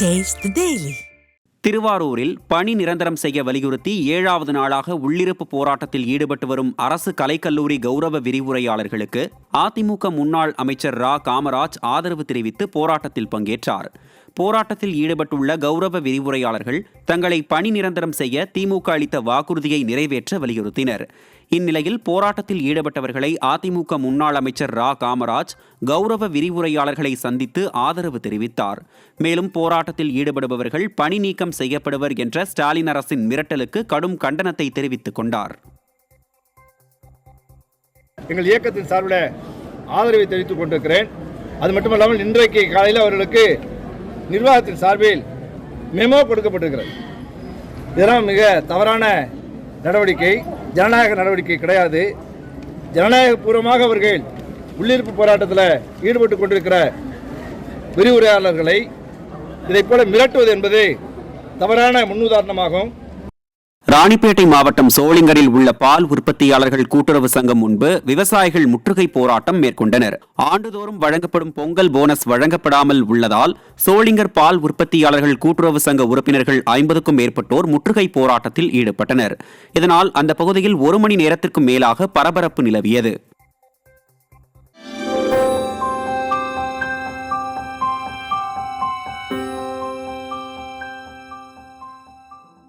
Taste the Daily. திருவாரூரில் பணி நிரந்தரம் செய்ய வலியுறுத்தி 7வது நாளாக உள்ளிருப்பு போராட்டத்தில் ஈடுபட்டு வரும் அரசு கலைக்கல்லூரி கௌரவ விரிவுரையாளர்களுக்கு அதிமுக முன்னாள் அமைச்சர் ரா காமராஜ் ஆதரவு தெரிவித்து போராட்டத்தில் பங்கேற்றார். போராட்டத்தில் ஈடுபட்டுள்ள கௌரவ விரிவுரையாளர்கள் தங்களை பணி நிரந்தரம் செய்ய திமுக அளித்த வாக்குறுதியை நிறைவேற்ற வலியுறுத்தினர். இந்நிலையில் போராட்டத்தில் ஈடுபட்டவர்களை அதிமுக முன்னாள் அமைச்சர் ரா காமராஜ் கௌரவ விரிவுரையாளர்களை சந்தித்து ஆதரவு தெரிவித்தார். மேலும் போராட்டத்தில் ஈடுபடுபவர்கள் பணி நீக்கம் செய்யப்படுவர் என்ற ஸ்டாலின் அரசின் மிரட்டலுக்கு கடும் கண்டனத்தை தெரிவித்துக் கொண்டார். எங்கள் இயக்கத்தின் சார்பில் ஆதரவை தெரிவித்துக் கொண்டிருக்கிறேன். அது மட்டுமல்லாமல் இன்றைக்கு காலையில் அவர்களுக்கு நிர்வாகத்தின் சார்பில் மெமோ கொடுக்கப்பட்டிருக்கிறது. இதெல்லாம் மிக தவறான நடவடிக்கை, ஜனநாயக நடவடிக்கை கிடையாது. ஜனநாயகபூர்வமாக அவர்கள் உள்ளிருப்பு போராட்டத்தில் ஈடுபட்டு கொண்டிருக்கிற விரிவுரையாளர்களை இதைப் போல மிரட்டுவது என்பது தவறான முன்னுதாரணமாகும். ராணிப்பேட்டை மாவட்டம் சோளிங்கரில் உள்ள பால் உற்பத்தியாளர்கள் கூட்டுறவு சங்கம் முன்பு விவசாயிகள் முற்றுகை போராட்டம் மேற்கொண்டனர். ஆண்டுதோறும் வழங்கப்படும் பொங்கல் போனஸ் வழங்கப்படாமல் உள்ளதால் சோளிங்கர் பால் உற்பத்தியாளர்கள் கூட்டுறவு சங்க உறுப்பினர்கள் 50க்கும் மேற்பட்டோர் முற்றுகை போராட்டத்தில் ஈடுபட்டனர். இதனால் அந்த பகுதியில் 1 மணி நேரத்திற்கும் மேலாக பரபரப்பு நிலவியது.